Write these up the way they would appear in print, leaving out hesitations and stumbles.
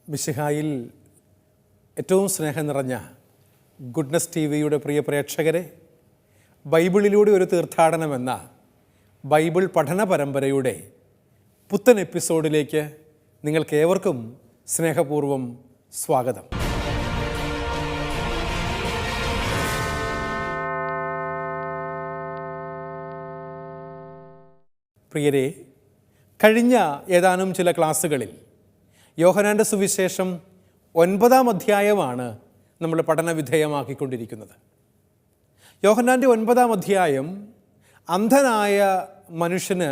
മിശിഹായിൽ ഏറ്റവും സ്നേഹം നിറഞ്ഞ ഗുഡ്നസ് ടി വിയുടെ പ്രിയ പ്രേക്ഷകരെ, ബൈബിളിലൂടെ ഒരു തീർത്ഥാടനം എന്ന ബൈബിൾ പഠന പരമ്പരയുടെ പുത്തൻ എപ്പിസോഡിലേക്ക് നിങ്ങൾക്കേവർക്കും സ്നേഹപൂർവ്വം സ്വാഗതം. പ്രിയരെ, കഴിഞ്ഞ ഏതാനും ചില ക്ലാസ്സുകളിൽ യോഹന്നാൻ്റെ സുവിശേഷം 9-ാം അധ്യായമാണ് നമ്മൾ പഠനവിധേയമാക്കിക്കൊണ്ടിരിക്കുന്നത്. യോഹന്നാൻ്റെ 9-ാം അധ്യായം അന്ധനായ മനുഷ്യന്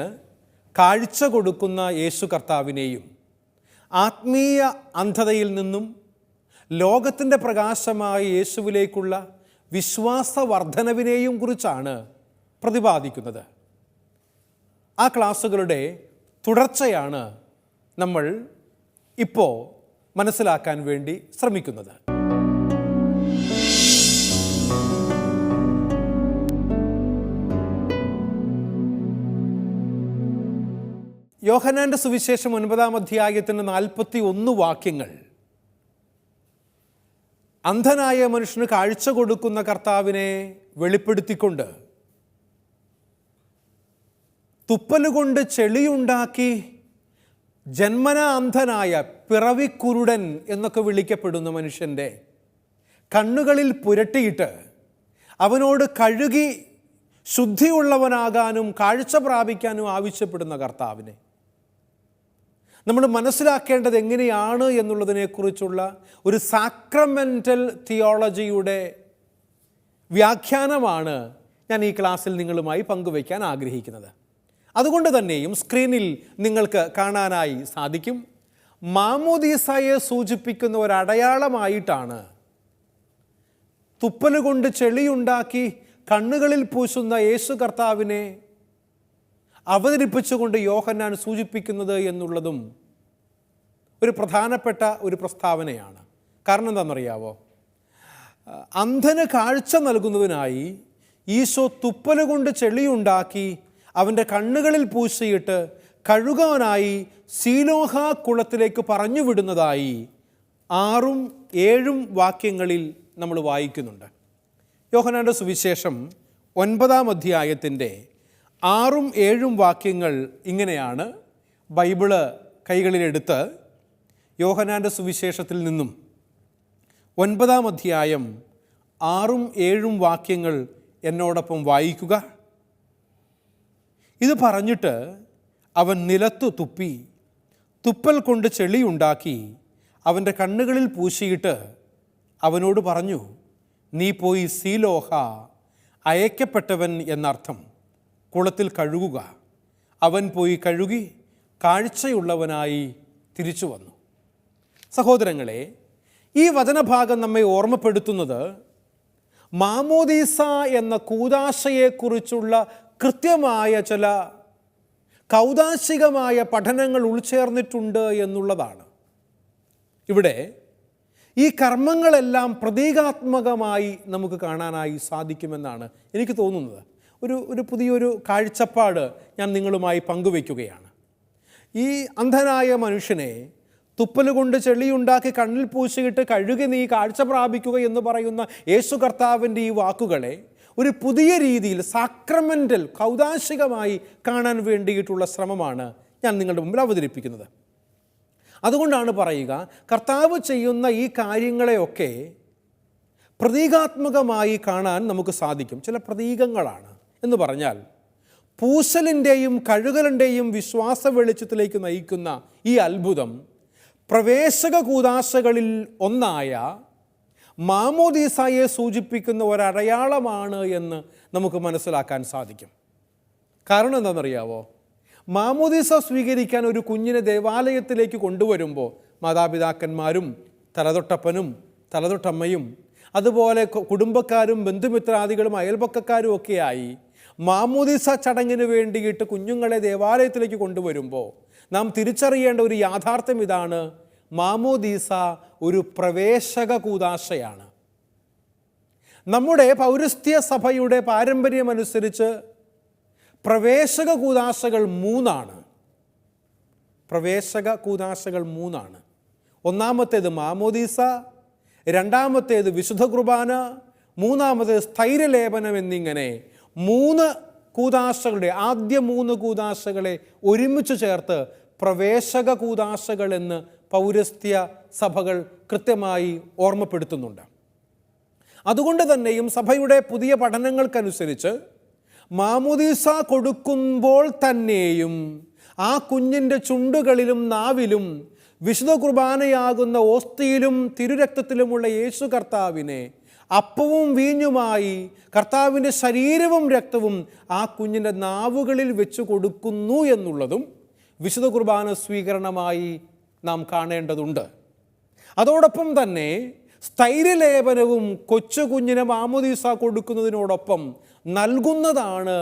കാഴ്ച കൊടുക്കുന്ന യേശു കർത്താവിനെയും ആത്മീയ അന്ധതയിൽ നിന്നും ലോകത്തിൻ്റെ പ്രകാശമായ യേശുവിലേക്കുള്ള വിശ്വാസവർദ്ധനവിനെയും കുറിച്ചാണ് പ്രതിപാദിക്കുന്നത്. ആ ക്ലാസ്സുകളുടെ തുടർച്ചയാണ് നമ്മൾ ഇപ്പോൾ മനസ്സിലാക്കാൻ വേണ്ടി ശ്രമിക്കുന്നത്. യോഹന്നാൻ്റെ സുവിശേഷം 9-ാം അധ്യായത്തിൻ്റെ 41 വാക്യങ്ങൾ അന്ധനായ മനുഷ്യന് കാഴ്ച കൊടുക്കുന്ന കർത്താവിനെ വെളിപ്പെടുത്തിക്കൊണ്ട് തുപ്പലുകൊണ്ട് ചെളിയുണ്ടാക്കി ജന്മനാ അന്ധനായ പിറവിക്കുരുടൻ എന്നൊക്കെ വിളിക്കപ്പെടുന്ന മനുഷ്യൻ്റെ കണ്ണുകളിൽ പുരട്ടിയിട്ട് അവനോട് കഴുകി ശുദ്ധിയുള്ളവനാകാനും കാഴ്ച പ്രാപിക്കാനും ആവശ്യപ്പെടുന്ന കർത്താവിനെ നമ്മൾ മനസ്സിലാക്കേണ്ടത് എങ്ങനെയാണ് എന്നുള്ളതിനെക്കുറിച്ചുള്ള ഒരു സാക്രമെൻ്റൽ തിയോളജിയുടെ വ്യാഖ്യാനമാണ് ഞാൻ ഈ ക്ലാസ്സിൽ നിങ്ങളുമായി പങ്കുവയ്ക്കാൻ ആഗ്രഹിക്കുന്നത്. അതുകൊണ്ട് തന്നെയും സ്ക്രീനിൽ നിങ്ങൾക്ക് കാണാനായി സാധിക്കും, മാമോദീസായെ സൂചിപ്പിക്കുന്ന ഒരടയാളമായിട്ടാണ് തുപ്പലുകൊണ്ട് ചെളിയുണ്ടാക്കി കണ്ണുകളിൽ പൂശുന്ന യേശു കർത്താവിനെ അവതരിപ്പിച്ചുകൊണ്ട് യോഹന്നാൻ സൂചിപ്പിക്കുന്നത് എന്നുള്ളതും ഒരു പ്രധാനപ്പെട്ട ഒരു പ്രസ്താവനയാണ്. കാരണം എന്താണെന്നറിയാവോ? അന്ധന് കാഴ്ച നൽകുന്നതിനായി ഈശോ തുപ്പലുകൊണ്ട് ചെളിയുണ്ടാക്കി അവൻ്റെ കണ്ണുകളിൽ പൂശിയിട്ട് കഴുകാനായി സീലോഹ കുളത്തിലേക്ക് പറഞ്ഞു വിടുന്നതായി 6-7 വാക്യങ്ങളിൽ നമ്മൾ വായിക്കുന്നുണ്ട്. യോഹന്നാൻ്റെ സുവിശേഷം 9-ാം അധ്യായത്തിൻ്റെ 6-7 വാക്യങ്ങൾ ഇങ്ങനെയാണ്. ബൈബിള് കൈകളിലെടുത്ത് യോഹന്നാൻ്റെ സുവിശേഷത്തിൽ നിന്നും 9-ാം അധ്യായം 6-7 വാക്യങ്ങൾ എന്നോടൊപ്പം വായിക്കുക. ഇത് പറഞ്ഞിട്ട് അവൻ നിലത്തു തുപ്പി തുപ്പൽ കൊണ്ട് ചെളിയുണ്ടാക്കി അവൻ്റെ കണ്ണുകളിൽ പൂശിയിട്ട് അവനോട് പറഞ്ഞു, നീ പോയി സീലോഹ, അയക്കപ്പെട്ടവൻ എന്നർത്ഥം, കുളത്തിൽ കഴുകുക. അവൻ പോയി കഴുകി കാഴ്ചയുള്ളവനായി തിരിച്ചു വന്നു. സഹോദരങ്ങളെ, ഈ വചനഭാഗം നമ്മെ ഓർമ്മപ്പെടുത്തുന്നത് മാമോദീസ എന്ന കൂദാശയെക്കുറിച്ചുള്ള കൃത്യമായ ചില കൗദാശികമായ പഠനങ്ങൾ ഉൾച്ചേർന്നിട്ടുണ്ട് എന്നുള്ളതാണ്. ഇവിടെ ഈ കർമ്മങ്ങളെല്ലാം പ്രതീകാത്മകമായി നമുക്ക് കാണാനായി സാധിക്കുമെന്നാണ് എനിക്ക് തോന്നുന്നത്. ഒരു പുതിയൊരു കാഴ്ചപ്പാട് ഞാൻ നിങ്ങളുമായി പങ്കുവയ്ക്കുകയാണ്. ഈ അന്ധനായ മനുഷ്യനെ തുപ്പലുകൊണ്ട് ചെളിയുണ്ടാക്കി കണ്ണിൽ പൂശിയിട്ട് കഴുകി നീ കാഴ്ച പ്രാപിക്കുക എന്ന് പറയുന്ന യേശു കർത്താവിൻ്റെ ഈ വാക്കുകളെ ഒരു പുതിയ രീതിയിൽ സാക്രമെൻ്റൽ കൗദാശികമായി കാണാൻ വേണ്ടിയിട്ടുള്ള ശ്രമമാണ് ഞാൻ നിങ്ങളുടെ മുമ്പിൽ അവതരിപ്പിക്കുന്നത്. അതുകൊണ്ടാണ് പറയുക, കർത്താവ് ചെയ്യുന്ന ഈ കാര്യങ്ങളെയൊക്കെ പ്രതീകാത്മകമായി കാണാൻ നമുക്ക് സാധിക്കും. ചില പ്രതീകങ്ങളാണ് എന്ന് പറഞ്ഞാൽ പൂശലിൻ്റെയും കഴുകലിൻ്റെയും വിശ്വാസ വെളിച്ചത്തിലേക്ക് നയിക്കുന്ന ഈ അത്ഭുതം പ്രവേശക കൂദാശകളിൽ ഒന്നായ മാമോദീസായെ സൂചിപ്പിക്കുന്ന ഒരടയാളമാണ് എന്ന് നമുക്ക് മനസ്സിലാക്കാൻ സാധിക്കും. കാരണം എന്താണെന്നറിയാവോ? മാമോദീസ സ്വീകരിക്കാൻ ഒരു കുഞ്ഞിനെ ദേവാലയത്തിലേക്ക് കൊണ്ടുവരുമ്പോൾ മാതാപിതാക്കന്മാരും തലതൊട്ടപ്പനും തലതൊട്ടമ്മയും അതുപോലെ കുടുംബക്കാരും ബന്ധുമിത്രാദികളും അയൽപക്കക്കാരും ഒക്കെയായി മാമോദീസ ചടങ്ങിന് വേണ്ടിയിട്ട് കുഞ്ഞുങ്ങളെ ദേവാലയത്തിലേക്ക് കൊണ്ടുവരുമ്പോൾ നാം തിരിച്ചറിയേണ്ട ഒരു യാഥാർത്ഥ്യം ഇതാണ്: മാമോദീസ ഒരു പ്രവേശക കൂദാശയാണ്. നമ്മുടെ പൗരസ്ത്യ സഭയുടെ പാരമ്പര്യമനുസരിച്ച് പ്രവേശക കൂദാശകൾ 3 ആണ്. ഒന്നാമത്തേത് മാമോദീസ, രണ്ടാമത്തേത് വിശുദ്ധ കുർബാന, മൂന്നാമത്തേത് സ്ഥൈര്യലേപനം എന്നിങ്ങനെ 3 കൂദാശകളുടെ ആദ്യ 3 കൂദാശകളെ ഒരുമിച്ച് ചേർത്ത് പ്രവേശക കൂദാശകൾ എന്ന് പൗരസ്ത്യ സഭകൾ കൃത്യമായി ഓർമ്മപ്പെടുത്തുന്നുണ്ട്. അതുകൊണ്ട് തന്നെയും സഭയുടെ പുതിയ പഠനങ്ങൾക്കനുസരിച്ച് മാമോദീസ കൊടുക്കുമ്പോൾ തന്നെയും ആ കുഞ്ഞിൻ്റെ ചുണ്ടുകളിലും നാവിലും വിശുദ്ധ കുർബാനയാകുന്ന ഓസ്തിയിലും തിരുരക്തത്തിലുമുള്ള യേശു കർത്താവിനെ അപ്പവും വീഞ്ഞുമായി കർത്താവിൻ്റെ ശരീരവും രക്തവും ആ കുഞ്ഞിൻ്റെ നാവുകളിൽ വെച്ച് കൊടുക്കുന്നു എന്നുള്ളതും വിശുദ്ധ കുർബാന സ്വീകരണമായി നാം കാണേണ്ടതുണ്ട്. അതോടൊപ്പം തന്നെ സ്ഥൈര്യലേപനവും കൊച്ചു കുഞ്ഞിന് മാമോദീസ കൊടുക്കുന്നതിനോടൊപ്പം നൽകുന്നതാണ്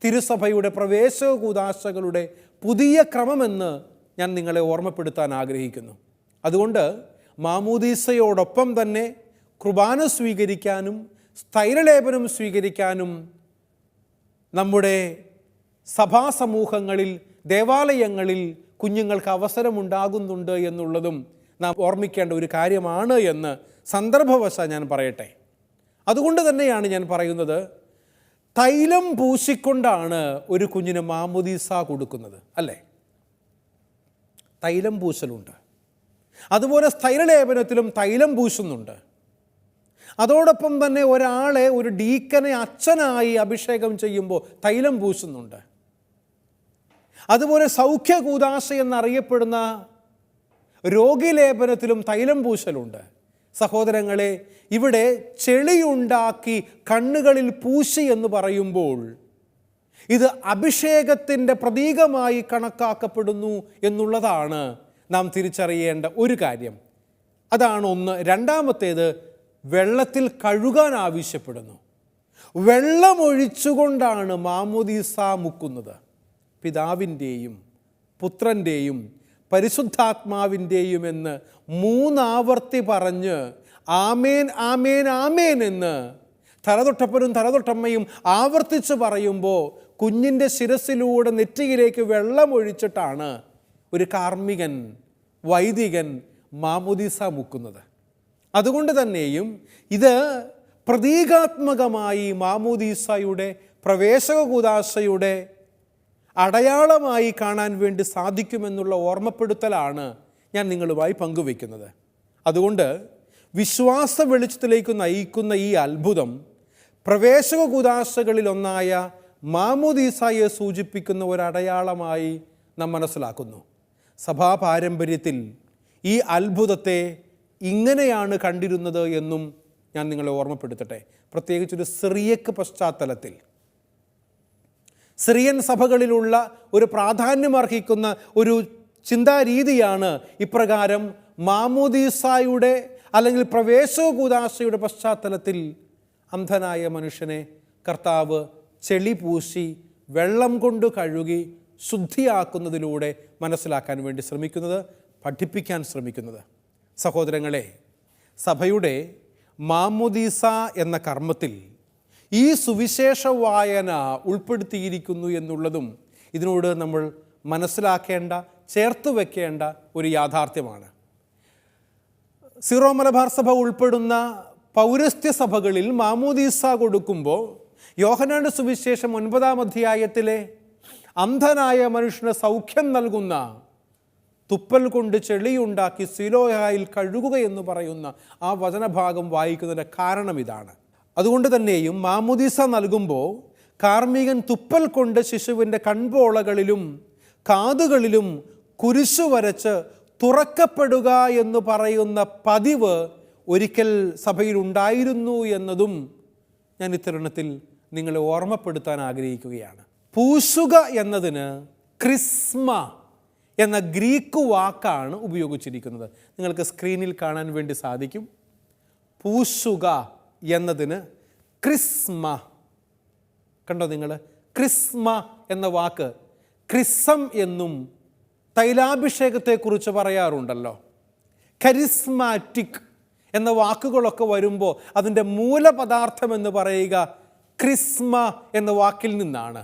തിരുസഭയുടെ പ്രവേശക കൂദാശകളുടെ പുതിയ ക്രമമെന്ന് ഞാൻ നിങ്ങളെ ഓർമ്മപ്പെടുത്താൻ ആഗ്രഹിക്കുന്നു. അതുകൊണ്ട് മാമോദീസയോടൊപ്പം തന്നെ കുർബാന സ്വീകരിക്കാനും സ്ഥൈര്യലേപനം സ്വീകരിക്കാനും നമ്മുടെ സഭാസമൂഹങ്ങളിൽ, ദേവാലയങ്ങളിൽ കുഞ്ഞുങ്ങൾക്ക് അവസരമുണ്ടാകുന്നുണ്ട് എന്നുള്ളതും നാം ഓർമ്മിക്കേണ്ട ഒരു കാര്യമാണ് എന്ന് സന്ദർഭവശാൽ ഞാൻ പറയട്ടെ. അതുകൊണ്ട് തന്നെയാണ് ഞാൻ പറയുന്നത്, തൈലം പൂശിക്കൊണ്ടാണ് ഒരു കുഞ്ഞിന് മാമോദീസ കൊടുക്കുന്നത്, അല്ലേ? തൈലം പൂശലുണ്ട്. അതുപോലെ സ്ഥൈര്യലേപനത്തിലും തൈലം പൂശുന്നുണ്ട്. അതോടൊപ്പം തന്നെ ഒരാളെ, ഒരു ഡീക്കനെ അച്ഛനായി അഭിഷേകം ചെയ്യുമ്പോൾ തൈലം പൂശുന്നുണ്ട്. അതുപോലെ സൗഖ്യ കൂദാശ എന്നറിയപ്പെടുന്ന രോഗിലേപനത്തിലും തൈലം പൂശലുണ്ട്. സഹോദരങ്ങളെ, ഇവിടെ ചെളിയുണ്ടാക്കി കണ്ണുകളിൽ പൂശി എന്ന് പറയുമ്പോൾ ഇത് അഭിഷേകത്തിൻ്റെ പ്രതീകമായി കണക്കാക്കപ്പെടുന്നു എന്നുള്ളതാണ് നാം തിരിച്ചറിയേണ്ട ഒരു കാര്യം. അതാണ് ഒന്ന്. രണ്ടാമത്തേത്, വെള്ളത്തിൽ കഴുകാൻ ആവശ്യപ്പെടുന്നു. വെള്ളമൊഴിച്ചുകൊണ്ടാണ് മാമോദീസ മുക്കുന്നത്. പിതാവിൻ്റെയും പുത്രൻ്റെയും പരിശുദ്ധാത്മാവിൻ്റെയും എന്ന് 3 ആവർത്തി പറഞ്ഞ് ആമേൻ ആമേൻ ആമേൻ എന്ന് തലതൊട്ടപ്പനും തലതൊട്ടമ്മയും ആവർത്തിച്ച് പറയുമ്പോൾ കുഞ്ഞിൻ്റെ ശിരസിലൂടെ നെറ്റിയിലേക്ക് വെള്ളമൊഴിച്ചിട്ടാണ് ഒരു കാർമ്മികൻ, വൈദികൻ മാമോദീസ മുക്കുന്നത്. അതുകൊണ്ട് തന്നെയും ഇത് പ്രതീകാത്മകമായി മാമോദീസയുടെ പ്രവേശക കൂദാശയുടെ അടയാളമായി കാണാൻ വേണ്ടി സാധിക്കുമെന്നുള്ള ഓർമ്മപ്പെടുത്തലാണ് ഞാൻ നിങ്ങളുമായി പങ്കുവയ്ക്കുന്നത്. അതുകൊണ്ട് വിശ്വാസ വെളിച്ചത്തിലേക്ക് നയിക്കുന്ന ഈ അത്ഭുതം പ്രവേശക കൂദാശകളിലൊന്നായ മാമോദീസയെ സൂചിപ്പിക്കുന്ന ഒരടയാളമായി നാം മനസ്സിലാക്കുന്നു. സഭാ പാരമ്പര്യത്തിൽ ഈ അത്ഭുതത്തെ ഇങ്ങനെയാണ് കണ്ടിരുന്നത് എന്നും ഞാൻ നിങ്ങളെ ഓർമ്മപ്പെടുത്തട്ടെ. പ്രത്യേകിച്ചൊരു സിറിയക്ക് പശ്ചാത്തലത്തിൽ, സിറിയൻ സഭകളിലുള്ള ഒരു പ്രാധാന്യമർഹിക്കുന്ന ഒരു ചിന്താരീതിയാണ് ഇപ്രകാരം മാമോദീസയുടെ അല്ലെങ്കിൽ പ്രവേശക കൂദാശയുടെ പശ്ചാത്തലത്തിൽ അന്ധനായ മനുഷ്യനെ കർത്താവ് ചെളി പൂശി വെള്ളം കൊണ്ട് കഴുകി ശുദ്ധിയാക്കുന്നതിലൂടെ മനസ്സിലാക്കാൻ വേണ്ടി ശ്രമിക്കുന്നത്, പഠിപ്പിക്കാൻ ശ്രമിക്കുന്നത്. സഹോദരങ്ങളെ, സഭയുടെ മാമോദീസ എന്ന കർമ്മത്തിൽ ഈ സുവിശേഷ വായന ഉൾപ്പെടുത്തിയിരിക്കുന്നു എന്നുള്ളതും ഇതിനോട് നമ്മൾ മനസ്സിലാക്കേണ്ട, ചേർത്ത് വയ്ക്കേണ്ട ഒരു യാഥാർത്ഥ്യമാണ്. സീറോ മലബാർ സഭ ഉൾപ്പെടുന്ന പൗരസ്ത്യ സഭകളിൽ മാമോദീസ കൊടുക്കുമ്പോൾ യോഹന്നാന്റെ സുവിശേഷം 9-ാം അധ്യായത്തിലെ അന്ധനായ മനുഷ്യന് സൗഖ്യം നൽകുന്ന തുപ്പൽ കൊണ്ട് ചെളിയുണ്ടാക്കി സിലോയായിൽ കഴുകുക എന്ന് പറയുന്ന ആ വചനഭാഗം വായിക്കുന്നതിൻ്റെ കാരണം ഇതാണ്. അതുകൊണ്ട് തന്നെയും മാമോദീസ നൽകുമ്പോൾ കാർമ്മികൻ തുപ്പൽ കൊണ്ട് ശിശുവിൻ്റെ കൺപോളകളിലും കാതുകളിലും കുരിശു വരച്ച് തുറക്കപ്പെടുക എന്ന് പറയുന്ന പതിവ് ഒരിക്കൽ സഭയിൽ ഉണ്ടായിരുന്നു എന്നതും ഞാൻ ഇത്തരുണത്തിൽ നിങ്ങളെ ഓർമ്മപ്പെടുത്താൻ ആഗ്രഹിക്കുകയാണ്. പൂശുക എന്നതിന് ക്രിസ്മ എന്ന ഗ്രീക്ക് വാക്കാണ് ഉപയോഗിച്ചിരിക്കുന്നത്. നിങ്ങൾക്ക് സ്ക്രീനിൽ കാണാൻ വേണ്ടി സാധിക്കും. പൂശുക എന്നതിന് ക്രിസ്മ, കണ്ടോ നിങ്ങൾ? ക്രിസ്മ എന്ന വാക്ക് ക്രിസം എന്നും തൈലാഭിഷേകത്തെക്കുറിച്ച് പറയാറുണ്ടല്ലോ. കരിസ്മാറ്റിക് എന്ന വാക്കുകളൊക്കെ വരുമ്പോൾ അതിൻ്റെ മൂലപദാർത്ഥം എന്ന് പറയുക ക്രിസ്മ എന്ന വാക്കിൽ നിന്നാണ്.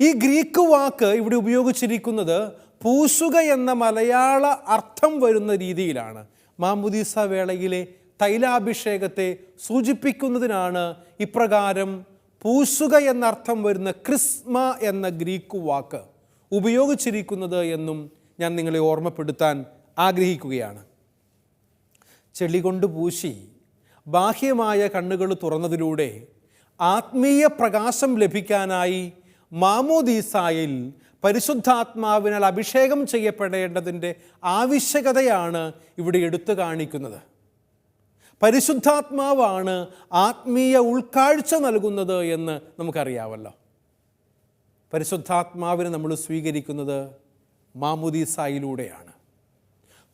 ഈ ഗ്രീക്ക് വാക്ക് ഇവിടെ ഉപയോഗിച്ചിരിക്കുന്നത് പൂശുക എന്ന മലയാള അർത്ഥം വരുന്ന രീതിയിലാണ് മാമുദീസ വേളയിലെ തൈലാഭിഷേകത്തെ സൂചിപ്പിക്കുന്നതിനാണ് ഇപ്രകാരം പൂശുക എന്നർത്ഥം വരുന്ന ക്രിസ്മ എന്ന ഗ്രീക്ക് വാക്ക് ഉപയോഗിച്ചിരിക്കുന്നത് എന്നും ഞാൻ നിങ്ങളെ ഓർമ്മപ്പെടുത്താൻ ആഗ്രഹിക്കുകയാണ്. ചെളി കൊണ്ട് പൂശി ബാഹ്യമായ കണ്ണുകൾ തുറന്നതിലൂടെ ആത്മീയ പ്രകാശം ലഭിക്കാനായി മാമോദീസായിൽ പരിശുദ്ധാത്മാവിനാൽ അഭിഷേകം ചെയ്യപ്പെടേണ്ടതിൻ്റെ ആവശ്യകതയാണ് ഇവിടെ എടുത്തു കാണിക്കുന്നത്. പരിശുദ്ധാത്മാവാണ് ആത്മീയ ഉൾക്കാഴ്ച നൽകുന്നത് എന്ന് നമുക്കറിയാമല്ലോ. പരിശുദ്ധാത്മാവിനെ നമ്മൾ സ്വീകരിക്കുന്നത് മാമോദീസായിലൂടെയാണ്.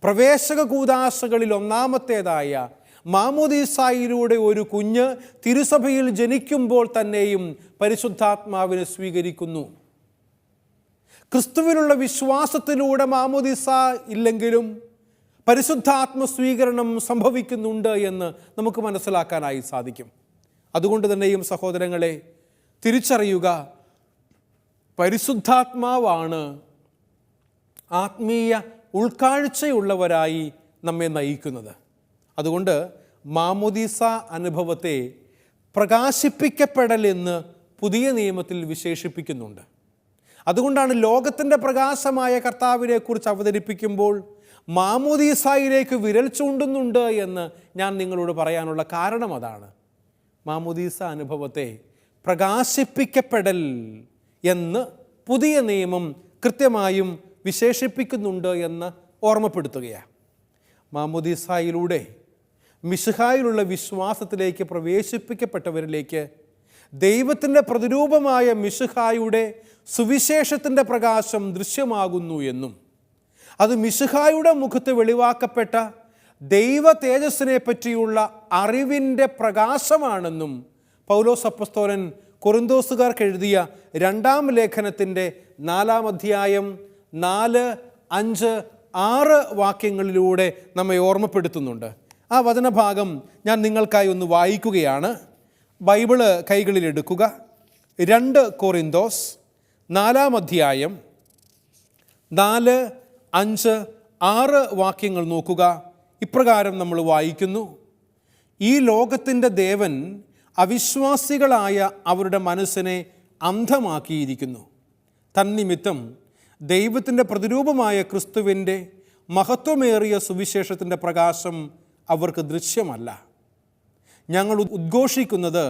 പ്രവേശക കൂദാശകളിൽ ഒന്നാമത്തേതായ മാമോദീസായിലൂടെ ഒരു കുഞ്ഞ് തിരുസഭയിൽ ജനിക്കുമ്പോൾ തന്നെയും പരിശുദ്ധാത്മാവിനെ സ്വീകരിക്കുന്നു. ക്രിസ്തുവിലുള്ള വിശ്വാസത്തിലൂടെ മാമോദീസ ഇല്ലെങ്കിലും പരിശുദ്ധാത്മ സ്വീകരണം സംഭവിക്കുന്നുണ്ട് എന്ന് നമുക്ക് മനസ്സിലാക്കാനായി സാധിക്കും. അതുകൊണ്ട് തന്നെയും സഹോദരങ്ങളെ, തിരിച്ചറിയുക, പരിശുദ്ധാത്മാവാണ് ആത്മീയ ഉൾക്കാഴ്ചയുള്ളവരായി നമ്മെ നയിക്കുന്നത്. അതുകൊണ്ട് മാമോദീസ അനുഭവത്തെ പ്രകാശിപ്പിക്കപ്പെടലെന്ന് പുതിയ നിയമത്തിൽ വിശേഷിപ്പിക്കുന്നുണ്ട്. അതുകൊണ്ടാണ് ലോകത്തിൻ്റെ പ്രകാശമായ കർത്താവിനെക്കുറിച്ച് അവതരിപ്പിക്കുമ്പോൾ മാമോദീസായിലേക്ക് വിരൽ ചൂണ്ടുന്നുണ്ട് എന്ന് ഞാൻ നിങ്ങളോട് പറയാനുള്ള കാരണം അതാണ്. മാമോദീസ അനുഭവത്തെ പ്രകാശിപ്പിക്കപ്പെടൽ എന്ന് പുതിയ നിയമം കൃത്യമായും വിശേഷിപ്പിക്കുന്നുണ്ട് എന്ന് ഓർമ്മപ്പെടുത്തുകയാണ്. മാമോദീസായിലൂടെ മിശിഹായിലുള്ള വിശ്വാസത്തിലേക്ക് പ്രവേശിപ്പിക്കപ്പെട്ടവരിലേക്ക് ദൈവത്തിൻ്റെ പ്രതിരൂപമായ മിശിഹായുടെ സുവിശേഷത്തിൻ്റെ പ്രകാശം ദൃശ്യമാകുന്നു എന്നും അത് മിശിഹായുടെ മുഖത്ത് വെളിവാക്കപ്പെട്ട ദൈവ തേജസ്സിനെ പറ്റിയുള്ള അറിവിൻ്റെ പ്രകാശമാണെന്നും പൗലോസ് അപ്പോസ്തലൻ കൊറിന്തോസുകാർക്ക് എഴുതിയ 2-ാം ലേഖനത്തിൻ്റെ 4-ാം അധ്യായം 4, 5, 6 വാക്യങ്ങളിലൂടെ നമ്മെ ഓർമ്മപ്പെടുത്തുന്നുണ്ട്. ആ വചനഭാഗം ഞാൻ നിങ്ങൾക്കായി ഒന്ന് വായിക്കുകയാണ്. ബൈബിള് കൈകളിലെടുക്കുക. 2 കൊറിന്തോസ് 4-ാം അധ്യായം 4, 5, 6 വാക്യങ്ങൾ നോക്കുക. ഇപ്രകാരം നമ്മൾ വായിക്കുന്നു: ഈ ലോകത്തിൻ്റെ ദേവൻ അവിശ്വാസികളായ അവരുടെ മനസ്സിനെ അന്ധമാക്കിയിരിക്കുന്നു. തന്നിമിത്തം ദൈവത്തിൻ്റെ പ്രതിരൂപമായ ക്രിസ്തുവിൻ്റെ മഹത്വമേറിയ സുവിശേഷത്തിൻ്റെ പ്രകാശം അവർക്ക് ദൃശ്യമല്ല. ഞങ്ങൾ ഉദ്ഘോഷിക്കുന്നത്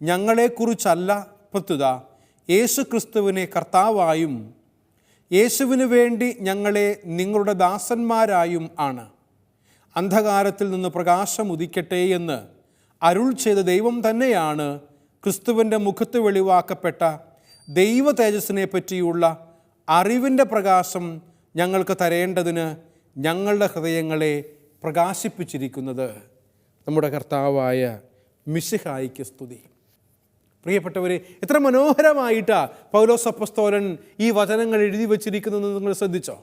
ഞങ്ങളെക്കുറിച്ചല്ല, പ്രത്യുത യേശു ക്രിസ്തുവിനെ കർത്താവായും യേശുവിന് വേണ്ടി ഞങ്ങളെ നിങ്ങളുടെ ദാസന്മാരായും ആണ്. അന്ധകാരത്തിൽ നിന്ന് പ്രകാശം ഉദിക്കട്ടെ എന്ന് അരുൾ ചെയ്ത ദൈവം തന്നെയാണ് ക്രിസ്തുവിൻ്റെ മുഖത്ത് വെളിവാക്കപ്പെട്ട ദൈവ തേജസ്സിനെ പറ്റിയുള്ള അറിവിൻ്റെ പ്രകാശം ഞങ്ങൾക്ക് തരേണ്ടതിന് ഞങ്ങളുടെ ഹൃദയങ്ങളെ പ്രകാശിപ്പിച്ചിരിക്കുന്നത്. നമ്മുടെ കർത്താവായ മിശിഹായിക്ക് സ്തുതി. പ്രിയപ്പെട്ടവരെ, എത്ര മനോഹരമായിട്ടാണ് പൗലോസ് അപ്പോസ്തലൻ ഈ വചനങ്ങൾ എഴുതി വച്ചിരിക്കുന്നത് നിങ്ങൾ ശ്രദ്ധിച്ചോ?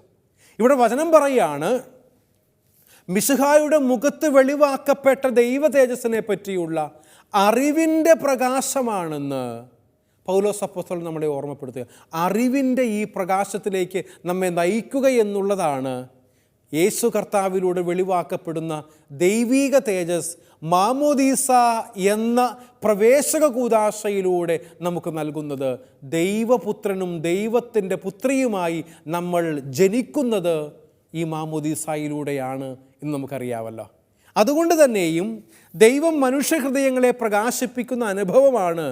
ഇവിടെ വചനം പറയാണ്, മിശിഹായുടെ മുഖത്ത് വെളിവാക്കപ്പെട്ട ദൈവ തേജസ്സിനെ പറ്റിയുള്ള അറിവിൻ്റെ പ്രകാശമാണെന്ന് പൗലോസ് അപ്പോസ്തലൻ നമ്മളെ ഓർമ്മപ്പെടുത്തുക. അറിവിൻ്റെ ഈ പ്രകാശത്തിലേക്ക് നമ്മെ നയിക്കുക എന്നുള്ളതാണ് യേശു കർത്താവിലൂടെ വെളിവാക്കപ്പെടുന്ന ദൈവീക തേജസ് മാമോദീസ എന്ന പ്രവേശക കൂദാശയിലൂടെ നമുക്ക് നൽകുന്നത്. ദൈവപുത്രനും ദൈവത്തിൻ്റെ പുത്രിയുമായി നമ്മൾ ജനിക്കുന്നത് ഈ മാമോദീസായിലൂടെയാണ് എന്ന് നമുക്കറിയാമല്ലോ. അതുകൊണ്ട് തന്നെയും ദൈവം മനുഷ്യഹൃദയങ്ങളെ പ്രകാശിപ്പിക്കുന്ന അനുഭവമാണ്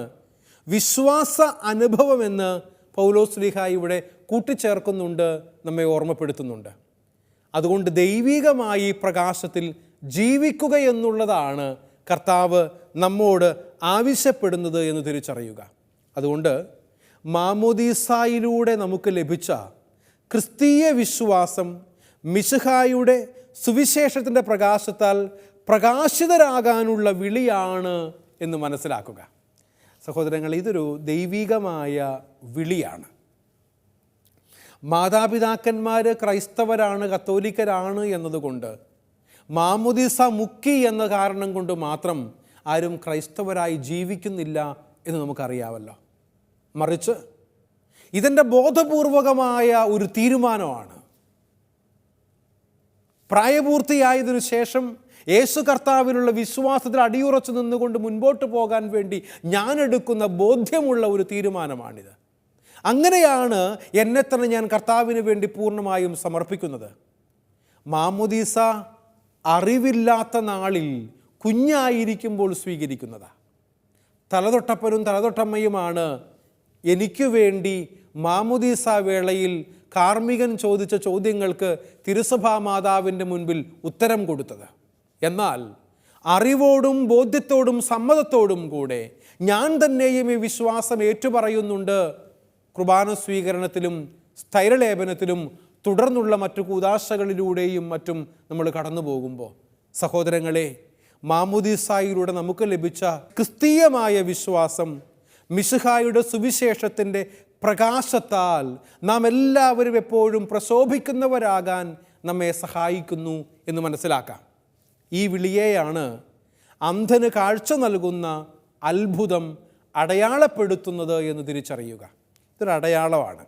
വിശ്വാസ അനുഭവമെന്ന് പൗലോസ് ശ്ലീഹ ഇവിടെ കൂട്ടിച്ചേർക്കുന്നുണ്ട്, നമ്മെ ഓർമ്മപ്പെടുത്തുന്നുണ്ട്. അതുകൊണ്ട് ദൈവികമായി പ്രകാശത്തിൽ ജീവിക്കുക എന്നുള്ളതാണ് കർത്താവ് നമ്മോട് ആവശ്യപ്പെടുന്നത് എന്ന് തിരിച്ചറിയുക. അതുകൊണ്ട് മാമോദീസായിലൂടെ നമുക്ക് ലഭിച്ച ക്രിസ്തീയ വിശ്വാസം മിശിഹായുടെ സുവിശേഷത്തിൻ്റെ പ്രകാശത്താൽ പ്രകാശിതരാകാനുള്ള വിളിയാണ് എന്ന് മനസ്സിലാക്കുക. സഹോദരങ്ങൾ, ഇതൊരു ദൈവികമായ വിളിയാണ്. മാതാപിതാക്കന്മാർ ക്രൈസ്തവരാണ്, കത്തോലിക്കരാണ് എന്നതുകൊണ്ട്, മാമോദീസ മുക്കി എന്ന കാരണം കൊണ്ട് മാത്രം ആരും ക്രൈസ്തവരായി ജീവിക്കുന്നില്ല എന്ന് നമുക്കറിയാമല്ലോ. മറിച്ച് ഇതെൻ്റെ ബോധപൂർവകമായ ഒരു തീരുമാനമാണ്. പ്രായപൂർത്തിയായതിനു ശേഷം യേശു കർത്താവിലുള്ള വിശ്വാസത്തിൽ അടിയുറച്ചു നിന്നുകൊണ്ട് മുൻപോട്ട് പോകാൻ വേണ്ടി ഞാൻ എടുക്കുന്ന ബോധ്യമുള്ള ഒരു തീരുമാനമാണിത്. അങ്ങനെയാണ് എന്നെ തന്നെ ഞാൻ കർത്താവിന് വേണ്ടി പൂർണ്ണമായും സമർപ്പിക്കുന്നത്. മാമോദീസ അറിവില്ലാത്ത നാളിൽ കുഞ്ഞായിരിക്കുമ്പോൾ സ്വീകരിക്കുന്നതാണ്. തലതൊട്ടപ്പനും തലതൊട്ടമ്മയുമാണ് എനിക്ക് വേണ്ടി മാമോദീസ വേളയിൽ കാർമ്മികൻ ചോദിച്ച ചോദ്യങ്ങൾക്ക് തിരുസഭാ മാതാവിൻ്റെ മുൻപിൽ ഉത്തരം കൊടുത്തത്. എന്നാൽ അറിവോടും ബോധ്യത്തോടും സമ്മതത്തോടും കൂടെ ഞാൻ തന്നെയും ഈ വിശ്വാസം ഏറ്റുപറയുന്നുണ്ട്. കുർബാന സ്വീകരണത്തിലും സ്ഥൈര്യലേപനത്തിലും തുടർന്നുള്ള മറ്റു കൂദാശകളിലൂടെയും മറ്റും നമ്മൾ കടന്നു പോകുമ്പോൾ, സഹോദരങ്ങളെ, മാമോദീസായിലൂടെ നമുക്ക് ലഭിച്ച ക്രിസ്തീയമായ വിശ്വാസം മിശിഹായുടെ സുവിശേഷത്തിൻ്റെ പ്രകാശത്താൽ നാം എല്ലാവരും എപ്പോഴും പ്രശോഭിക്കുന്നവരാകാൻ നമ്മെ സഹായിക്കുന്നു എന്ന് മനസ്സിലാക്കാം. ഈ വിളിയെയാണ് അന്ധന് കാഴ്ച നൽകുന്ന അത്ഭുതം അടയാളപ്പെടുത്തുന്നത് എന്ന് തിരിച്ചറിയുക. ഇതൊരു അടയാളമാണ്.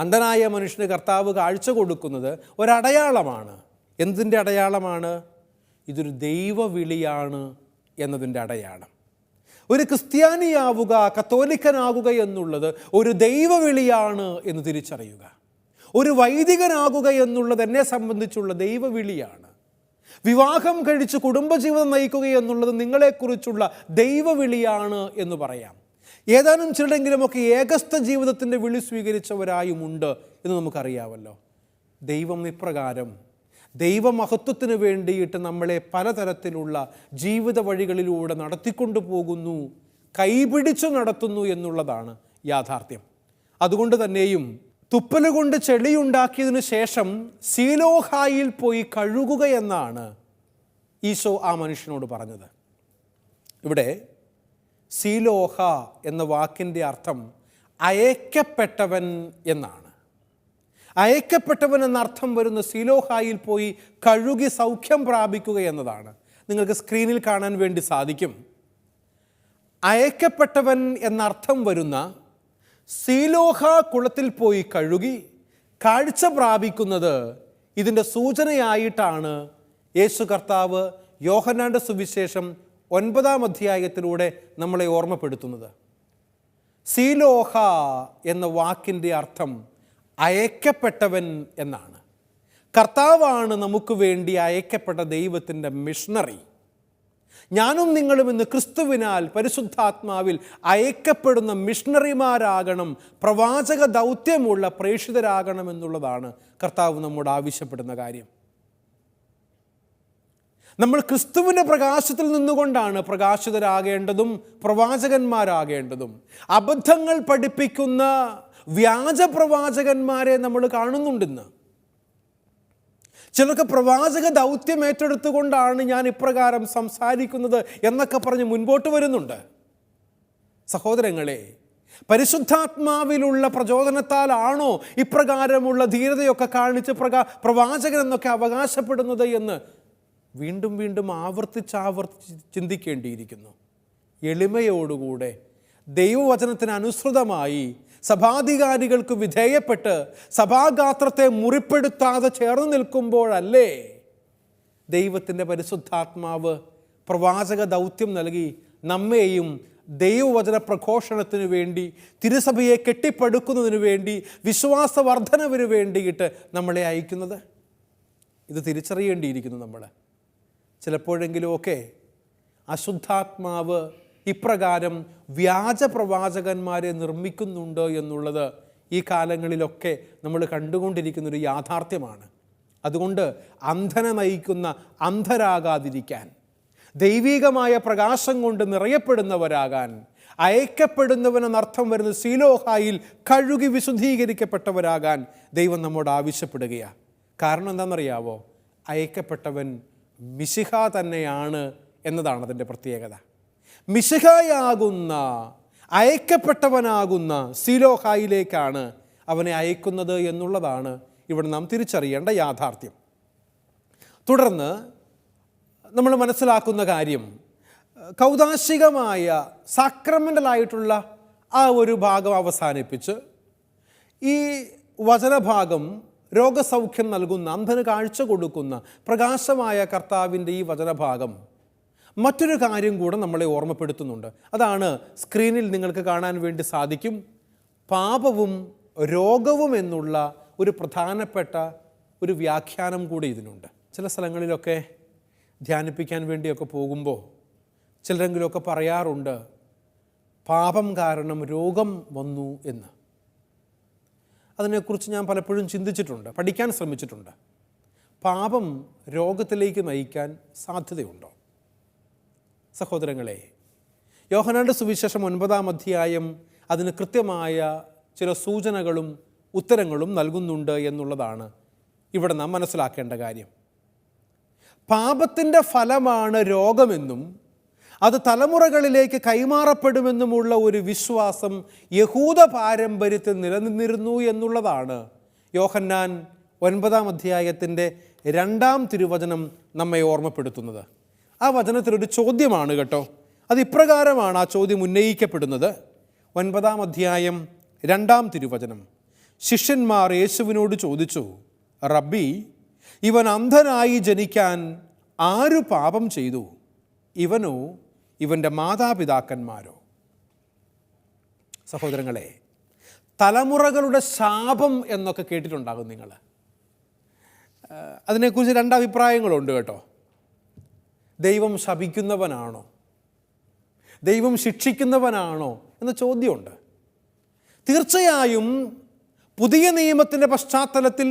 അന്ധനായ മനുഷ്യന് കർത്താവ് കാഴ്ച കൊടുക്കുന്നത് ഒരടയാളമാണ്. എന്തിൻ്റെ അടയാളമാണ്? ഇതൊരു ദൈവവിളിയാണ് എന്നതിൻ്റെ അടയാളം. ഒരു ക്രിസ്ത്യാനിയാവുക, കത്തോലിക്കനാകുക എന്നുള്ളത് ഒരു ദൈവവിളിയാണ് എന്ന് തിരിച്ചറിയുക. ഒരു വൈദികനാകുക എന്നുള്ളത് എന്നെ സംബന്ധിച്ചുള്ള ദൈവവിളിയാണ്. വിവാഹം കഴിച്ച് കുടുംബജീവിതം നയിക്കുക എന്നുള്ളത് നിങ്ങളെക്കുറിച്ചുള്ള ദൈവവിളിയാണ് എന്ന് പറയാം. ഏതാനും ചിലരെങ്കിലുമൊക്കെ ഏകസ്ഥ ജീവിതത്തിൻ്റെ വിളി സ്വീകരിച്ചവരായുമുണ്ട് എന്ന് നമുക്കറിയാമല്ലോ. ദൈവം ഇപ്രകാരം ദൈവമഹത്വത്തിന് വേണ്ടിയിട്ട് നമ്മളെ പലതരത്തിലുള്ള ജീവിത വഴികളിലൂടെ നടത്തിക്കൊണ്ടു പോകുന്നു, കൈപിടിച്ചു നടത്തുന്നു എന്നുള്ളതാണ് യാഥാർത്ഥ്യം. അതുകൊണ്ട് തന്നെയും തുപ്പലുകൊണ്ട് ചെളിയുണ്ടാക്കിയതിനു ശേഷം സീലോഹായിൽ പോയി കഴുകുക എന്നാണ് ഈശോ ആ മനുഷ്യനോട് പറഞ്ഞത്. ഇവിടെ സീലോഹ എന്ന വാക്കിൻ്റെ അർത്ഥം അയക്കപ്പെട്ടവൻ എന്നാണ്. അയക്കപ്പെട്ടവൻ എന്നർത്ഥം വരുന്ന സീലോഹായിൽ പോയി കഴുകി സൗഖ്യം പ്രാപിക്കുക എന്നതാണ്. നിങ്ങൾക്ക് സ്ക്രീനിൽ കാണാൻ വേണ്ടി സാധിക്കും. അയക്കപ്പെട്ടവൻ എന്നർത്ഥം വരുന്ന സീലോഹ കുളത്തിൽ പോയി കഴുകി കാഴ്ച പ്രാപിക്കുന്നത് ഇതിൻ്റെ സൂചനയായിട്ടാണ് യേശു കർത്താവ് യോഹന്നാന്റെ സുവിശേഷം 9-ാം അധ്യായത്തിലൂടെ നമ്മളെ ഓർമ്മപ്പെടുത്തുന്നത്. സീലോഹ എന്ന വാക്കിൻ്റെ അർത്ഥം അയക്കപ്പെട്ടവൻ എന്നാണ്. കർത്താവാണ് നമുക്ക് വേണ്ടി അയക്കപ്പെട്ട ദൈവത്തിൻ്റെ മിഷണറി. ഞാനും നിങ്ങളും ഇന്ന് ക്രിസ്തുവിനാൽ പരിശുദ്ധാത്മാവിൽ അയക്കപ്പെടുന്ന മിഷണറിമാരാകണം, പ്രവാചക ദൗത്യമുള്ള പ്രേക്ഷിതരാകണം എന്നുള്ളതാണ് കർത്താവ് നമ്മോട് ആവശ്യപ്പെടുന്ന കാര്യം. നമ്മൾ ക്രിസ്തുവിൻ്റെ പ്രകാശത്തിൽ നിന്നുകൊണ്ടാണ് പ്രകാശിതരാകേണ്ടതും പ്രവാചകന്മാരാകേണ്ടതും. അബദ്ധങ്ങൾ പഠിപ്പിക്കുന്ന വ്യാജ പ്രവാചകന്മാരെ നമ്മൾ കാണുന്നുണ്ടെന്ന്. ചിലർക്ക് പ്രവാചക ദൗത്യം ഏറ്റെടുത്തുകൊണ്ടാണ് ഞാൻ ഇപ്രകാരം സംസാരിക്കുന്നത് എന്നൊക്കെ പറഞ്ഞ് മുൻപോട്ട് വരുന്നുണ്ട്. സഹോദരങ്ങളെ, പരിശുദ്ധാത്മാവിലുള്ള പ്രചോദനത്താലാണോ ഇപ്രകാരമുള്ള ധീരതയൊക്കെ കാണിച്ച് പ്രവാചകൻ എന്നൊക്കെ അവകാശപ്പെടുന്നത് എന്ന് വീണ്ടും വീണ്ടും ആവർത്തിച്ച് ചിന്തിക്കേണ്ടിയിരിക്കുന്നു. എളിമയോടുകൂടെ ദൈവവചനത്തിന് അനുസൃതമായി സഭാധികാരികൾക്ക് വിധേയപ്പെട്ട് സഭാഗാത്രത്തെ മുറിപ്പെടുത്താതെ ചേർന്ന് നിൽക്കുമ്പോഴല്ലേ ദൈവത്തിൻ്റെ പരിശുദ്ധാത്മാവ് പ്രവാചക ദൗത്യം നൽകി നമ്മെയും ദൈവവചന പ്രഘോഷണത്തിന് വേണ്ടി, തിരുസഭയെ കെട്ടിപ്പടുക്കുന്നതിന് വേണ്ടി, വിശ്വാസവർദ്ധനവിന് വേണ്ടിയിട്ട് നമ്മളെ അയക്കുന്നത്. ഇത് തിരിച്ചറിയേണ്ടിയിരിക്കുന്നു. നമ്മൾ ചിലപ്പോഴെങ്കിലുമൊക്കെ അശുദ്ധാത്മാവ് ഇപ്രകാരം വ്യാജ പ്രവാചകന്മാരെ നിർമ്മിക്കുന്നുണ്ട് എന്നുള്ളത് ഈ കാലങ്ങളിലൊക്കെ നമ്മൾ കണ്ടുകൊണ്ടിരിക്കുന്നൊരു യാഥാർത്ഥ്യമാണ്. അതുകൊണ്ട് അന്ധനെ നയിക്കുന്ന അന്ധരാകാതിരിക്കാൻ, ദൈവികമായ പ്രകാശം കൊണ്ട് നിറയപ്പെടുന്നവരാകാൻ, അയക്കപ്പെടുന്നവനെന്നർത്ഥം വരുന്ന സീലോഹായിൽ കഴുകി വിശുദ്ധീകരിക്കപ്പെട്ടവരാകാൻ ദൈവം നമ്മോട് ആവശ്യപ്പെടുകയാണ്. കാരണം എന്താണെന്നറിയാവോ? അയക്കപ്പെട്ടവൻ മിശിഹ തന്നെയാണ് എന്നതാണ് അതിൻ്റെ പ്രത്യേകത. മിശിഹായാകുന്ന, അയക്കപ്പെട്ടവനാകുന്ന സീലോഹായിലേക്കാണ് അവനെ അയക്കുന്നത് എന്നുള്ളതാണ് ഇവിടെ നാം തിരിച്ചറിയേണ്ട യാഥാർത്ഥ്യം. തുടർന്ന് നമ്മൾ മനസ്സിലാക്കുന്ന കാര്യം, കൗദാശികമായ സാക്രമെൻ്റലായിട്ടുള്ള ആ ഒരു ഭാഗം അവസാനിപ്പിച്ച് ഈ വചനഭാഗം രോഗസൗഖ്യം നൽകുന്ന, അന്ധന് കാഴ്ച കൊടുക്കുന്ന പ്രകാശമായ കർത്താവിൻ്റെ ഈ വചനഭാഗം മറ്റൊരു കാര്യം കൂടെ നമ്മളെ ഓർമ്മപ്പെടുത്തുന്നുണ്ട്. അതാണ് സ്ക്രീനിൽ നിങ്ങൾക്ക് കാണാൻ വേണ്ടി സാധിക്കും. പാപവും രോഗവും എന്നുള്ള ഒരു പ്രധാനപ്പെട്ട ഒരു വ്യാഖ്യാനം കൂടി ഇതിനുണ്ട്. ചില സ്ഥലങ്ങളിലൊക്കെ ധ്യാനിപ്പിക്കാൻ വേണ്ടിയൊക്കെ പോകുമ്പോൾ ചിലരെങ്കിലുമൊക്കെ പറയാറുണ്ട്, പാപം കാരണം രോഗം വന്നു എന്ന്. അതിനെക്കുറിച്ച് ഞാൻ പലപ്പോഴും ചിന്തിച്ചിട്ടുണ്ട്, പഠിക്കാൻ ശ്രമിച്ചിട്ടുണ്ട്. പാപം രോഗത്തിലേക്ക് നയിക്കാൻ സാധ്യതയുണ്ടോ? സഹോദരങ്ങളെ, യോഹന്നാന്റെ സുവിശേഷം 9-ാം അധ്യായം അതിന് കൃത്യമായ ചില സൂചനകളും ഉത്തരങ്ങളും നൽകുന്നുണ്ട് എന്നുള്ളതാണ് ഇവിടെ നാം മനസ്സിലാക്കേണ്ട കാര്യം. പാപത്തിൻ്റെ ഫലമാണ് രോഗമെന്നും അത് തലമുറകളിലേക്ക് കൈമാറപ്പെടുമെന്നുമുള്ള ഒരു വിശ്വാസം യഹൂദ പാരമ്പര്യത്തിൽ നിലനിന്നിരുന്നു എന്നുള്ളതാണ് യോഹന്നാൻ 9-ാം അധ്യായത്തിൻ്റെ 2-ാം തിരുവചനം നമ്മെ ഓർമ്മപ്പെടുത്തുന്നത്. ആ വചനത്തിലൊരു ചോദ്യമാണ് കേട്ടോ. അത് ഇപ്രകാരമാണ് ആ ചോദ്യം ഉന്നയിക്കപ്പെടുന്നത്. 9-ാം അധ്യായം 2-ാം തിരുവചനം. ശിഷ്യന്മാർ യേശുവിനോട് ചോദിച്ചു, റബ്ബി, ഇവൻ അന്ധനായി ജനിക്കാൻ ആരു പാപം ചെയ്തു, ഇവനോ ഇവൻ്റെ മാതാപിതാക്കന്മാരോ? സഹോദരങ്ങളെ, തലമുറകളുടെ ശാപം എന്നൊക്കെ കേട്ടിട്ടുണ്ടാകും നിങ്ങൾ. അതിനെക്കുറിച്ച് 2 അഭിപ്രായങ്ങളുണ്ട് കേട്ടോ. ദൈവം ശപിക്കുന്നവനാണോ, ദൈവം ശിക്ഷിക്കുന്നവനാണോ എന്ന ചോദ്യമുണ്ട്. തീർച്ചയായും പുതിയ നിയമത്തിൻ്റെ പശ്ചാത്തലത്തിൽ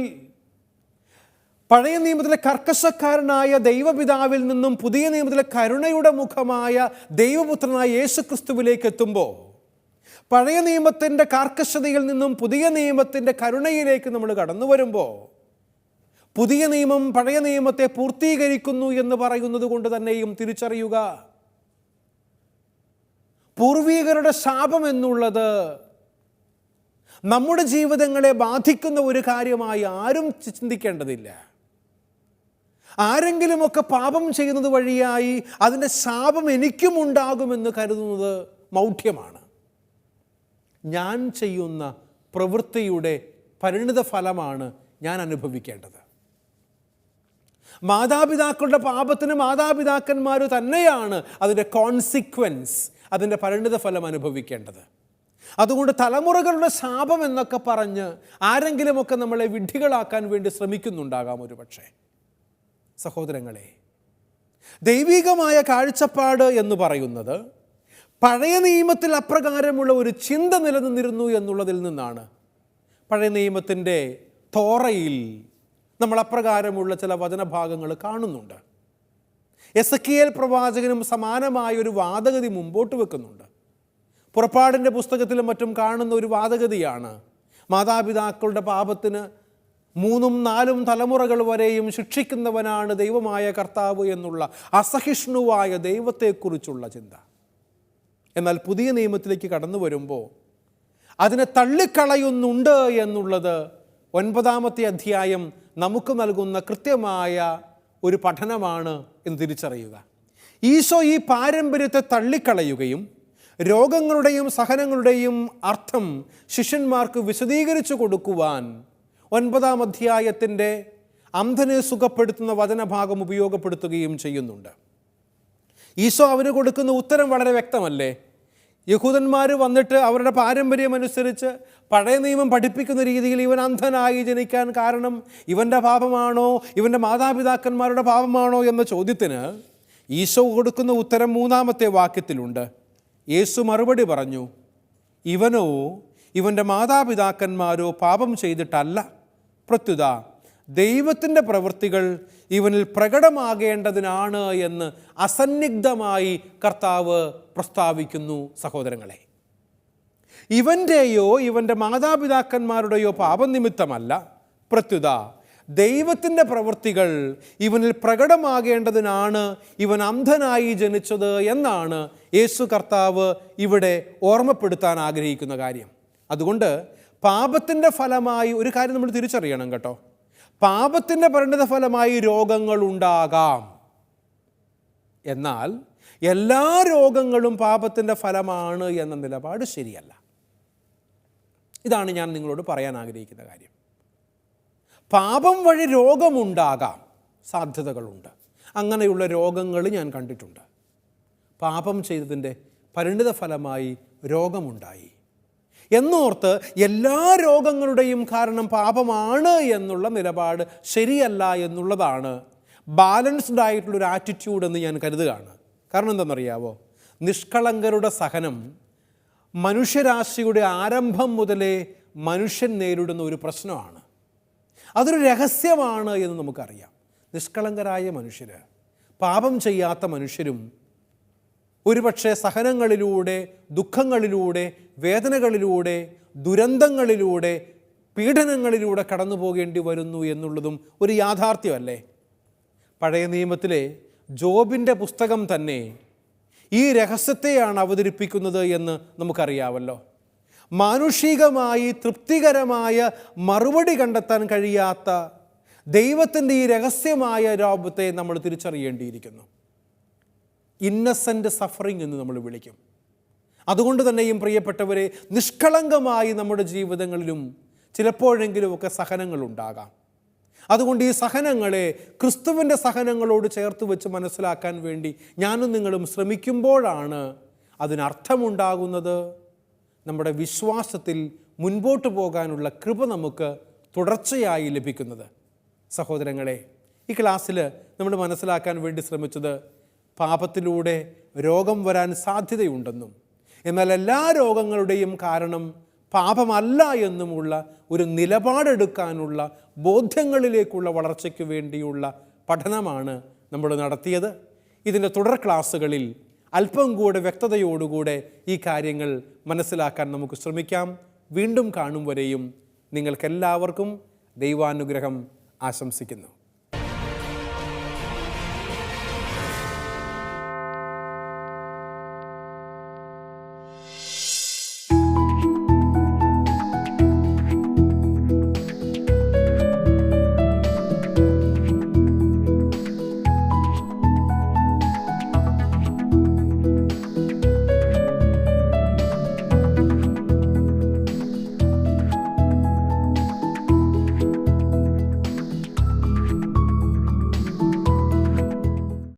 പഴയ നിയമത്തിലെ കർക്കശക്കാരനായ ദൈവപിതാവിൽ നിന്നും പുതിയ നിയമത്തിലെ കരുണയുടെ മുഖമായ ദൈവപുത്രനായ യേശുക്രിസ്തുവിലേക്ക് എത്തുമ്പോൾ, പഴയ നിയമത്തിൻ്റെ കാർക്കശതയിൽ നിന്നും പുതിയ നിയമത്തിൻ്റെ കരുണയിലേക്ക് നമ്മൾ കടന്നു വരുമ്പോൾ, പുതിയ നിയമം പഴയ നിയമത്തെ പൂർത്തീകരിക്കുന്നു എന്ന് പറയുന്നത് കൊണ്ട് തന്നെയും തിരിച്ചറിയുക, പൂർവികരുടെ ശാപം എന്നുള്ളത് നമ്മുടെ ജീവിതങ്ങളെ ബാധിക്കുന്ന ഒരു കാര്യമായി ആരും ചിന്തിക്കേണ്ടതില്ല. ആരെങ്കിലുമൊക്കെ പാപം ചെയ്യുന്നത് വഴിയായി അതിൻ്റെ ശാപം എനിക്കും ഉണ്ടാകുമെന്ന് കരുതുന്നത് മൗഢ്യമാണ്. ഞാൻ ചെയ്യുന്ന പ്രവൃത്തിയുടെ പരിണിത ഫലമാണ് ഞാൻ അനുഭവിക്കേണ്ടത്. മാതാപിതാക്കളുടെ പാപത്തിന് മാതാപിതാക്കന്മാർ തന്നെയാണ് അതിൻ്റെ കോൺസിക്വൻസ്, അതിൻ്റെ പരിണിത ഫലം അനുഭവിക്കേണ്ടത്. അതുകൊണ്ട് തലമുറകളുടെ ശാപം എന്നൊക്കെ പറഞ്ഞ് ആരെങ്കിലുമൊക്കെ നമ്മളെ വിഡ്ഢികളാക്കാൻ വേണ്ടി ശ്രമിക്കുന്നുണ്ടാകാം ഒരു പക്ഷേ. സഹോദരങ്ങളെ, ദൈവികമായ കാഴ്ചപ്പാട് എന്ന് പറയുന്നത് പഴയ നിയമത്തിൽ അപ്രകാരമുള്ള ഒരു ചിന്ത നിലനിന്നിരുന്നു എന്നുള്ളതിൽ നിന്നാണ്. പഴയ നിയമത്തിൻ്റെ തോറയിൽ നമ്മൾ അപ്രകാരമുള്ള ചില വചനഭാഗങ്ങൾ കാണുന്നുണ്ട്. എസെക്കിയേൽ പ്രവാചകനും സമാനമായ ഒരു വാദഗതി മുമ്പോട്ട് വെക്കുന്നുണ്ട്. പുറപ്പാടിൻ്റെ പുസ്തകത്തിലും മറ്റും കാണുന്ന ഒരു വാദഗതിയാണ്, മാതാപിതാക്കളുടെ പാപത്തിന് 3ഉം 4ഉം തലമുറകൾ വരെയും ശിക്ഷിക്കുന്നവനാണ് ദൈവമായ കർത്താവ് എന്നുള്ള അസഹിഷ്ണുവായ ദൈവത്തെക്കുറിച്ചുള്ള ചിന്ത. എന്നാൽ പുതിയ നിയമത്തിലേക്ക് കടന്നു വരുമ്പോൾ അതിനെ തള്ളിക്കളയുന്നുണ്ട് എന്നുള്ളത് 9-ാമത്തെ അധ്യായം നമുക്ക് നൽകുന്ന കൃത്യമായ ഒരു പഠനമാണ് എന്ന് തിരിച്ചറിയുക. ഈശോ ഈ പാരമ്പര്യത്തെ തള്ളിക്കളയുകയും രോഗങ്ങളുടെയും സഹനങ്ങളുടെയും അർത്ഥം ശിഷ്യന്മാർക്ക് വിശദീകരിച്ചു കൊടുക്കുവാൻ 9-ാം അധ്യായത്തിൻ്റെ അന്ധനെ സുഖപ്പെടുത്തുന്ന വചനഭാഗം ഉപയോഗപ്പെടുത്തുകയും ചെയ്യുന്നുണ്ട്. ഈശോ അവന് കൊടുക്കുന്ന ഉത്തരം വളരെ വ്യക്തമല്ലേ? യഹൂദന്മാർ വന്നിട്ട് അവരുടെ പാരമ്പര്യം അനുസരിച്ച് പഴയ നിയമം പഠിപ്പിക്കുന്ന രീതിയിൽ ഇവൻ അന്ധനായി ജനിക്കാൻ കാരണം ഇവൻ്റെ പാപമാണോ ഇവൻ്റെ മാതാപിതാക്കന്മാരുടെ പാപമാണോ എന്ന ചോദ്യത്തിന് ഈശോ കൊടുക്കുന്ന ഉത്തരം 3-ാമത്തെ വാക്യത്തിലുണ്ട്. യേശു മറുപടി പറഞ്ഞു, ഇവനോ ഇവൻ്റെ മാതാപിതാക്കന്മാരോ പാപം ചെയ്തിട്ടല്ല, പ്രത്യുത ദൈവത്തിൻ്റെ പ്രവൃത്തികൾ ഇവനിൽ പ്രകടമാകേണ്ടതിനാണ് എന്ന് അസന്നിഗ്ധമായി കർത്താവ് പ്രസ്താവിക്കുന്നു. സഹോദരങ്ങളെ, ഇവൻ്റെയോ ഇവൻ്റെ മാതാപിതാക്കന്മാരുടെയോ പാപനിമിത്തമല്ല, പ്രത്യുത ദൈവത്തിൻ്റെ പ്രവൃത്തികൾ ഇവനിൽ പ്രകടമാകേണ്ടതിനാണ് ഇവൻ അന്ധനായി ജനിച്ചത് എന്നാണ് യേശു കർത്താവ് ഇവിടെ ഓർമ്മപ്പെടുത്താൻ ആഗ്രഹിക്കുന്ന കാര്യം. അതുകൊണ്ട് പാപത്തിൻ്റെ ഫലമായി ഒരു കാര്യം നമ്മൾ തിരിച്ചറിയണം കേട്ടോ. പാപത്തിൻ്റെ പരിണിത ഫലമായി രോഗങ്ങൾ ഉണ്ടാകാം, എന്നാൽ എല്ലാ രോഗങ്ങളും പാപത്തിൻ്റെ ഫലമാണ് എന്ന നിലപാട് ശരിയല്ല. ഇതാണ് ഞാൻ നിങ്ങളോട് പറയാൻ ആഗ്രഹിക്കുന്ന കാര്യം. പാപം വഴി രോഗമുണ്ടാകാം, സാധ്യതകളുണ്ട്. അങ്ങനെയുള്ള രോഗങ്ങൾ ഞാൻ കണ്ടിട്ടുണ്ട്. പാപം ചെയ്തതിൻ്റെ പരിണിത ഫലമായി രോഗമുണ്ടായി എന്നോർത്ത് എല്ലാ രോഗങ്ങളുടെയും കാരണം പാപമാണ് എന്നുള്ള നിലപാട് ശരിയല്ല എന്നുള്ളതാണ് ബാലൻസ്ഡ് ആയിട്ടുള്ളൊരു ആറ്റിറ്റ്യൂഡ് എന്ന് ഞാൻ കരുതുകയാണ്. കാരണം എന്താണെന്നറിയാവോ? നിഷ്കളങ്കരുടെ സഹനം മനുഷ്യരാശിയുടെ ആരംഭം മുതലേ മനുഷ്യൻ നേരിടുന്ന ഒരു പ്രശ്നമാണ്. അതൊരു രഹസ്യമാണ് എന്ന് നമുക്കറിയാം. നിഷ്കളങ്കരായ മനുഷ്യർ, പാപം ചെയ്യാത്ത മനുഷ്യരും ഒരുപക്ഷെ സഹനങ്ങളിലൂടെ, ദുഃഖങ്ങളിലൂടെ, വേദനകളിലൂടെ, ദുരന്തങ്ങളിലൂടെ, പീഡനങ്ങളിലൂടെ കടന്നു പോകേണ്ടി വരുന്നു എന്നുള്ളതും ഒരു യാഥാർത്ഥ്യമല്ലേ? പഴയ നിയമത്തിലെ ജോബിൻ്റെ പുസ്തകം തന്നെ ഈ രഹസ്യത്തെയാണ് അവതരിപ്പിക്കുന്നത് എന്ന് നമുക്കറിയാമല്ലോ. മാനുഷികമായി തൃപ്തികരമായ മറുപടി കണ്ടെത്താൻ കഴിയാത്ത ദൈവത്തിൻ്റെ ഈ രഹസ്യമായ രൂപത്തെ നമ്മൾ തിരിച്ചറിയേണ്ടിയിരിക്കുന്നു. ഇന്നസെൻ്റ് സഫറിങ് എന്ന് നമ്മൾ വിളിക്കും. അതുകൊണ്ട് തന്നെയും പ്രിയപ്പെട്ടവരെ, നിഷ്കളങ്കമായി നമ്മുടെ ജീവിതങ്ങളിലും ചിലപ്പോഴെങ്കിലുമൊക്കെ സഹനങ്ങളുണ്ടാകാം. അതുകൊണ്ട് ഈ സഹനങ്ങളെ ക്രിസ്തുവിൻ്റെ സഹനങ്ങളോട് ചേർത്ത് വെച്ച് മനസ്സിലാക്കാൻ വേണ്ടി ഞാനും നിങ്ങളും ശ്രമിക്കുമ്പോഴാണ് അതിനർത്ഥമുണ്ടാകുന്നത്. നമ്മുടെ വിശ്വാസത്തിൽ മുൻപോട്ട് പോകാനുള്ള കൃപ നമുക്ക് തുടർച്ചയായി ലഭിക്കുന്നത്. സഹോദരങ്ങളെ, ഈ ക്ലാസ്സിൽ നമ്മൾ മനസ്സിലാക്കാൻ വേണ്ടി ശ്രമിച്ചത് പാപത്തിലൂടെ രോഗം വരാൻ സാധ്യതയുണ്ടെന്നും എന്നാൽ എല്ലാ രോഗങ്ങളുടെയും കാരണം പാപമല്ല എന്നുമുള്ള ഒരു നിലപാടെടുക്കാനുള്ള ബോധ്യങ്ങളിലേക്കുള്ള വളർച്ചയ്ക്ക് വേണ്ടിയുള്ള പഠനമാണ് നമ്മൾ നടത്തിയത്. ഇതിൻ്റെ തുടർ ക്ലാസ്സുകളിൽ അല്പം കൂടെ വ്യക്തതയോടുകൂടെ ഈ കാര്യങ്ങൾ മനസ്സിലാക്കാൻ നമുക്ക് ശ്രമിക്കാം. വീണ്ടും കാണും വരെയും നിങ്ങൾക്കെല്ലാവർക്കും ദൈവാനുഗ്രഹം ആശംസിക്കുന്നു.